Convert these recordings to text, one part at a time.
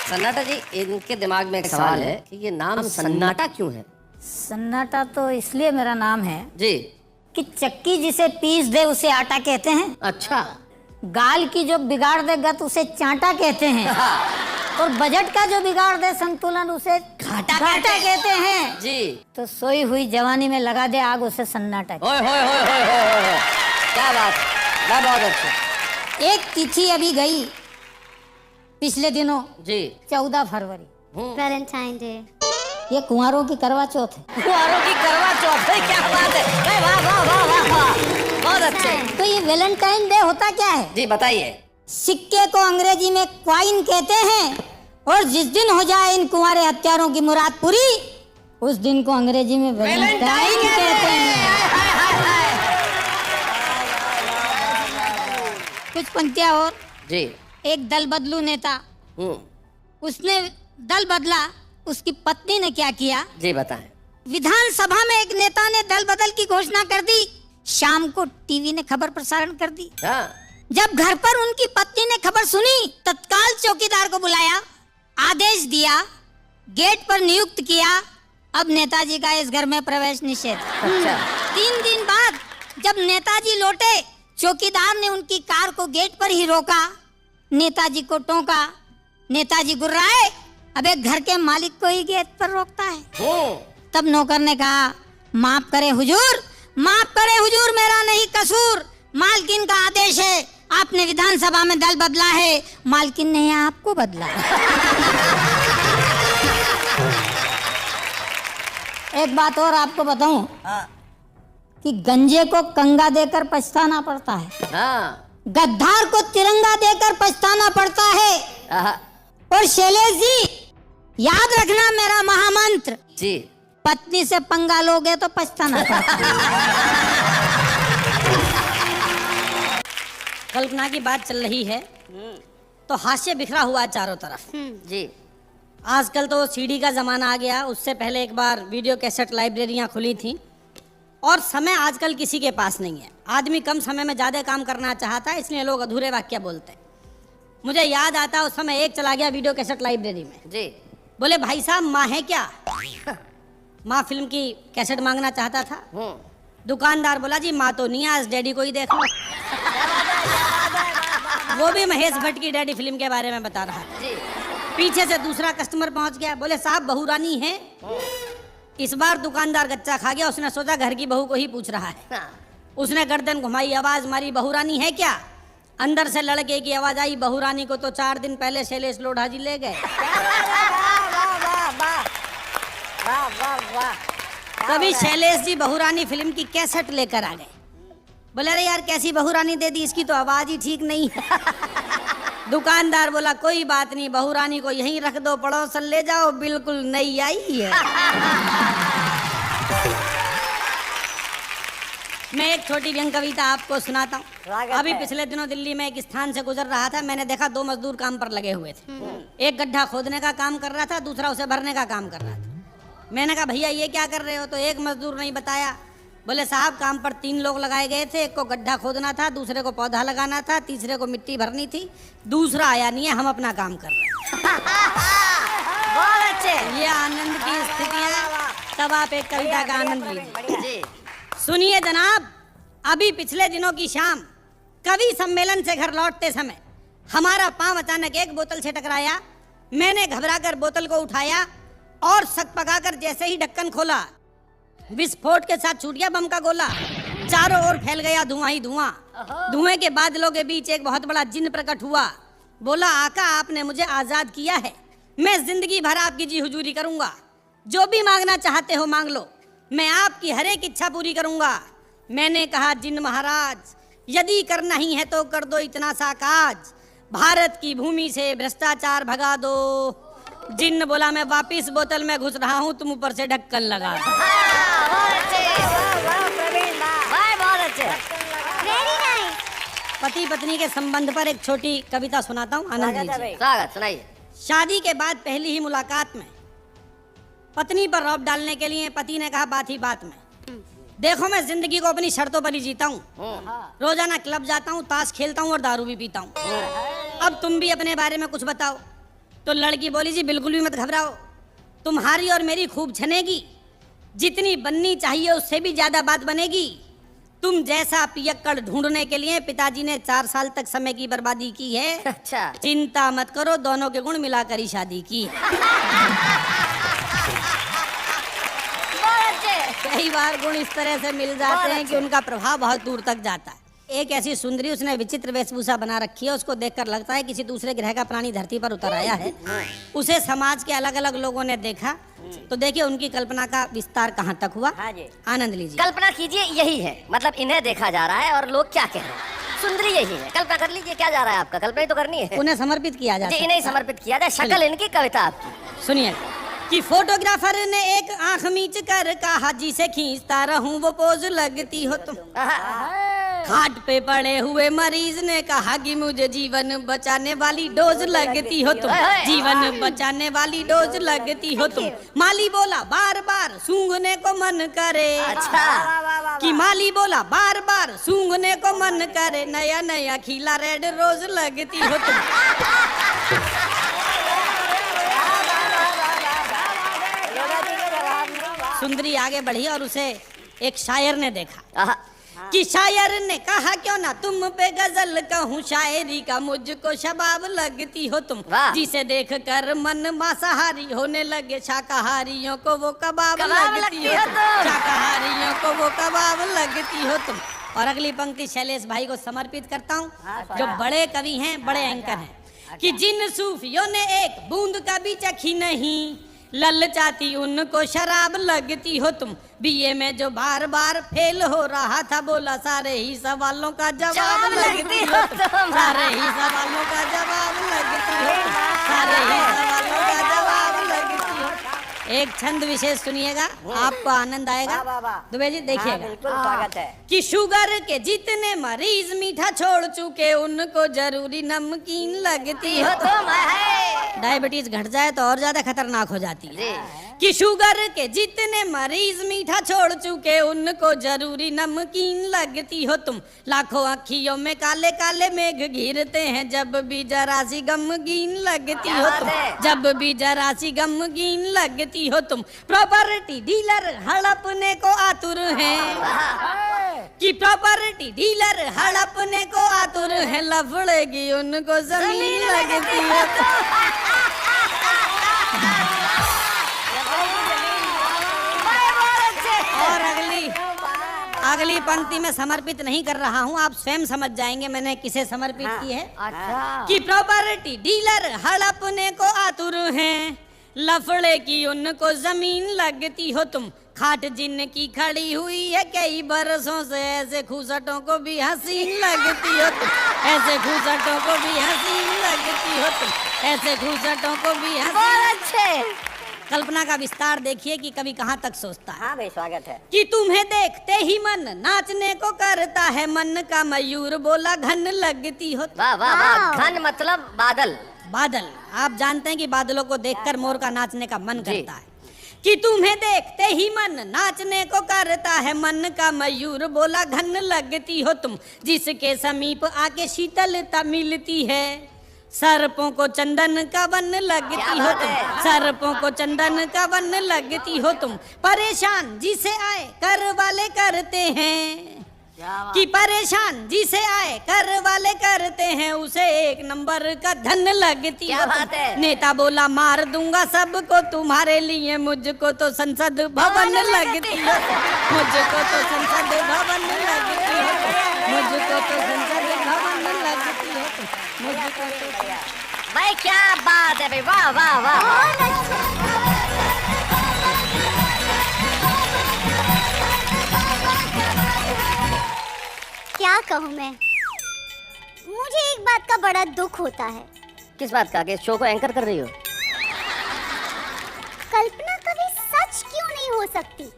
सन्नाटा जी, इनके दिमाग में एक सवाल है कि ये नाम सन्नाटा क्यों है? सन्नाटा तो इसलिए मेरा नाम है जी कि चक्की जिसे पीस दे उसे आटा कहते हैं। अच्छा। गाल की जो बिगाड़ दे गत उसे चांटा कहते हैं। और बजट का जो बिगाड़ दे संतुलन उसे घाटा कहते हैं। जी। तो सोई हुई जवानी में लगा दे आग उसे सन्नाटा। ओए होए होए होए होए होए। क्या बात, बहुत अच्छे। एक तिथि अभी गई पिछले दिनों जी 14 फरवरी, वैलेंटाइन डे। ये कुंवारों की करवा चौथ है। कुंवारों की करवा चौथ है, क्या बात है। वाह वाह वाह वाह वाह, बहुत अच्छे। तो ये वैलेंटाइन डे होता क्या है? जी बताइए। सिक्के को अंग्रेजी में क्वाइन कहते हैं और जिस दिन हो जाए इन कुंवारे हत्यारों की मुराद पूरी उस दिन को अंग्रेजी में वैलेंटाइन कहते हैं। कुछ पंक्तियां और। जी। एक दल बदलू नेता, उसने दल बदला, उसकी पत्नी ने क्या किया? जी बताएं। विधानसभा में एक नेता ने दल बदल की घोषणा कर दी, शाम को टीवी ने खबर प्रसारण कर दी। हाँ। जब घर पर उनकी पत्नी ने खबर सुनी, तत्काल चौकीदार को बुलाया, आदेश दिया, गेट पर नियुक्त किया, अब नेताजी का इस घर में प्रवेश निषेध। अच्छा। 3 दिन बाद जब नेताजी लौटे, चौकीदार ने उनकी कार को गेट पर ही रोका, नेताजी को टोका, नेताजी गुर्राए, अब एक घर के मालिक को ही गेट पर रोकता है। तब नौकर ने कहा, माफ करे हुजूर, माफ करे हुजूर, मेरा नहीं कसूर, मालकिन का आदेश है, आपने विधानसभा में दल बदला है, मालकिन ने आपको बदला। एक बात और आपको बताऊं कि गंजे को कंगा देकर पछताना पड़ता है। हाँ। गद्दार को तिरंगा देकर पछताना पड़ता है। और शैलेश जी, याद रखना मेरा महामंत्र, जी, पत्नी से पंगा लोगे तो पछताना पड़ता है। कल्पना की बात चल रही है तो हास्य बिखरा हुआ है चारों तरफ। जी। आजकल तो सीडी का ज़माना आ गया, उससे पहले एक बार वीडियो कैसेट लाइब्रेरियां खुली थी और समय आजकल किसी के पास नहीं है। आदमी कम समय में ज़्यादा काम करना चाहता है, इसलिए लोग अधूरे वाक्य बोलते हैं। मुझे याद आता उस समय एक चला गया वीडियो कैसेट लाइब्रेरी में। जी। बोले भाई साहब माँ है क्या? माँ फिल्म की कैसेट मांगना चाहता था। दुकानदार बोला जी माँ तो नहीं है, आज डैडी को ही देख लो। वो भी महेश भट्ट की डैडी फिल्म के बारे में बता रहा था। पीछे से दूसरा कस्टमर पहुंच गया, बोले साहब बहू रानी है। इस बार दुकानदार गच्चा खा गया, उसने सोचा घर की बहू को ही पूछ रहा है। उसने गर्दन घुमाई, आवाज मारी, बहू रानी है क्या? अंदर से लड़के की आवाज आई, बहू रानी को तो 4 दिन पहले शैलेश लोढ़ा जी ले गए। तभी शैलेश जी बहू रानी फिल्म की कैसेट लेकर आ गए। बोले अरे यार कैसी बहू रानी दे दी, इसकी तो आवाज ही ठीक नहीं है। दुकानदार बोला कोई बात नहीं, बहू रानी को यहीं रख दो, पड़ोसन ले जाओ, बिल्कुल नई आई है। मैं एक छोटी व्यंग कविता आपको सुनाता हूँ। अभी पिछले दिनों दिल्ली में एक स्थान से गुजर रहा था, मैंने देखा 2 मजदूर काम पर लगे हुए थे। एक गड्ढा खोदने का काम कर रहा था, दूसरा उसे भरने का काम कर रहा था। मैंने कहा भैया ये क्या कर रहे हो? तो एक मजदूर नहीं बताया। बोले साहब काम पर 3 लोग लगाए गए थे, एक को गड्ढा खोदना था, दूसरे को पौधा लगाना था, तीसरे को मिट्टी भरनी थी, दूसरा आया नहीं है, हम अपना काम कर रहे हैं। बहुत अच्छे। ये आनंद की स्थितियाँ, तब आप एक कविता का आनंद लीजिए। सुनिए जनाब, अभी पिछले दिनों की शाम कवि सम्मेलन से घर लौटते समय हमारा पांव अचानक एक बोतल से टकराया। मैंने घबराकर बोतल को उठाया और सकपकाकर जैसे ही ढक्कन खोला, विस्फोट के साथ छूट गया बम का गोला। चारों ओर फैल गया धुआं ही धुआं। धुएं के बादलों के बीच एक बहुत बड़ा जिन्न प्रकट हुआ। बोला आका आपने मुझे आजाद किया है, मैं जिंदगी भर आपकी जी हुजूरी करूंगा। जो भी मांगना चाहते हो मांग लो, मैं आपकी हर एक इच्छा पूरी करूंगा। मैंने कहा जिन्न महाराज, यदि करना ही है तो कर दो इतना सा काज, भारत की भूमि से भ्रष्टाचार भगा दो। जिन्न बोला मैं वापिस बोतल में घुस रहा हूँ, तुम ऊपर से ढक्कन लगा दो। पति पत्नी के संबंध पर एक छोटी कविता सुनाता हूँ, आनंद लीजिए। सुनाइए। शादी के बाद पहली ही मुलाकात में पत्नी पर रौब डालने के लिए पति ने कहा बात ही बात में, देखो मैं जिंदगी को अपनी शर्तों पर ही जीता हूँ। रोजाना क्लब जाता हूँ, ताश खेलता हूँ और दारू भी पीता हूँ। अब तुम भी अपने बारे में कुछ बताओ। तो लड़की बोली जी बिल्कुल भी मत घबराओ, तुम्हारी और मेरी खूब छनेगी, जितनी बननी चाहिए उससे भी ज्यादा बात बनेगी। तुम जैसा पियक्कड़ ढूंढने के लिए पिताजी ने 4 साल तक समय की बर्बादी की है। अच्छा, चिंता मत करो, दोनों के गुण मिलाकर ही शादी की। कई बार गुण इस तरह से मिल जाते हैं कि उनका प्रभाव बहुत दूर तक जाता है। एक ऐसी सुंदरी, उसने विचित्र वेशभूषा बना रखी है, उसको देखकर लगता है किसी दूसरे ग्रह का प्राणी धरती पर उतर आया है। उसे समाज के अलग अलग लोगों ने देखा, तो देखिए उनकी कल्पना का विस्तार कहाँ तक हुआ। हाँ जी। आनंद लीजिए। कल्पना कीजिए यही है, मतलब इन्हें देखा जा रहा है और लोग क्या कह रहे हैं। सुंदरी यही है, कल्पना कर लीजिए क्या जा रहा है आपका, कल्पना ही तो करनी है। उन्हें समर्पित किया जाए, इन्हें समर्पित किया जाए, शक्ल इनकी कविता आपकी। सुनिए कि फोटोग्राफर ने एक आंख मीच कर कहा, जिसे खींचता रहूं वो पोज लगती हो तुम। खाट पे पड़े हुए मरीज ने कहा कि मुझे जीवन बचाने वाली डोज लगती हो तुम, जीवन बचाने वाली डोज लगती हो तुम। माली बोला बार बार सूंघने को मन करे। अच्छा, कि माली बोला बार बार सूंघने को मन करे, नया नया खिला रेड रोज लगती हो तुम। सुंदरी आगे बढ़ी और उसे एक शायर ने देखा कि शायर ने कहा क्यों ना तुम पे गजल कहूँ, शायरी का मुझको शबाब लगती हो तुम। जिसे देख कर मन मांसाहारी होने लगे, शाकाहारियों को वो कबाब लगती हो तुम, शाकाहारियों को वो कबाब लगती हो तुम। और अगली पंक्ति शैलेश भाई को समर्पित करता हूँ, जो बड़े कवि हैं, बड़े एंकर हैं। कि जिन सूफियों ने एक बूंद का भी चखी नहीं, ललचाती उनको शराब लगती हो तुम। बीए में जो बार बार फेल हो रहा था, बोला सारे ही सवालों का जवाब लगती हो तुम, सारे ही सवालों का जवाब लगती हो तुम, सारे ही सवालों का जवाब लगती हो। एक छंद विशेष सुनिएगा, आपको आनंद आएगा। दुबे जी देखिएगा, बिल्कुल स्वागत है। कि शुगर के जितने मरीज मीठा छोड़ चुके, उनको जरूरी नमकीन लगती हो तुम। डायबिटीज घट जाए तो और ज्यादा खतरनाक हो जाती है। कि शुगर के जितने मरीज मीठा छोड़ चुके, उनको जरूरी नमकीन लगती हो तुम। लाखों अखियों में काले काले मेघ घिरते हैं, जब भी जरा सी गमगीन लगती हो तुम, जब भी जरा सी गमगीन लगती हो तुम। प्रॉपर्टी डीलर हड़पने को आतुर हैं, कि प्रॉपर्टी डीलर हड़पने को आतुर है, लफड़ेगी उनको जमीन लगती हो तुम। और अगली पंक्ति में समर्पित नहीं कर रहा हूँ, आप स्वयं समझ जाएंगे मैंने किसे समर्पित की है। अच्छा, कि प्रॉपर्टी डीलर हड़पने को आतुर हैं, लफड़े की उनको जमीन लगती हो तुम। खाट जिनकी खड़ी हुई है कई बरसों से, ऐसे खूसटों को भी हसीन लगती हो तुम, ऐसे खूसटों को भी हसीन लगती हो तुम, ऐसे खूसटों को भी हसीन। कल्पना का विस्तार देखिए कि कवि कहाँ तक सोचता है। हाँ भाई स्वागत है। कि तुम्हें देखते ही मन नाचने को करता है, मन का मयूर बोला घन लगती हो। वाह वाह वाह, घन मतलब बादल। बादल, आप जानते हैं कि बादलों को देखकर मोर का नाचने का मन करता है। कि तुम्हें देखते ही मन नाचने को करता है, मन का मयूर बोला घन लगती हो तुम। जिसके समीप आके शीतलता मिलती है, सर्पों को चंदन का वन लगती हो तुम, सर्पों को चंदन का वन लगती हो तुम। परेशान जिसे आए कर वाले करते हैं, कि परेशान जिसे आए कर वाले करते हैं, उसे एक नंबर का धन लगती हो तुम। नेता बोला मार दूंगा सबको तुम्हारे लिए, मुझको तो संसद भवन लगती हो, मुझको तो संसद भवन लगती हो, मुझको तो संसद भवन लगती हो, मुझको तो। भाई क्या बात है भाई, वाह वाह वाह। क्या कहूँ मैं, मुझे एक बात का बड़ा दुख होता है। किस बात का? कि शो को एंकर कर रही हो? कल्पना कभी सच क्यों नहीं हो सकती?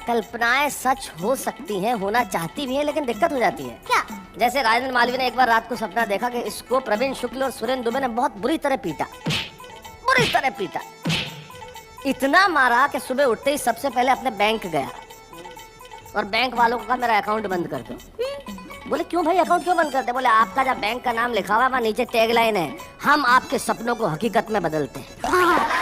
कल्पनाएं सच हो सकती हैं, होना चाहती भी हैं, लेकिन दिक्कत हो जाती है। क्या? जैसे राजेंद्र मालवीय ने एक बार रात को सपना देखा कि इसको प्रवीण शुक्ल और सुरेंद्र दुबे ने बहुत बुरी तरह पीटा, बुरी तरह पीटा, इतना मारा कि सुबह उठते ही सबसे पहले अपने बैंक गया और बैंक वालों को कहा मेरा अकाउंट बंद कर दो। बोले क्यों भाई, अकाउंट क्यों बंद करते? बोले आपका जब बैंक का नाम लिखा हुआ है नीचे टैगलाइन है, हम आपके सपनों को हकीकत में बदलते हैं।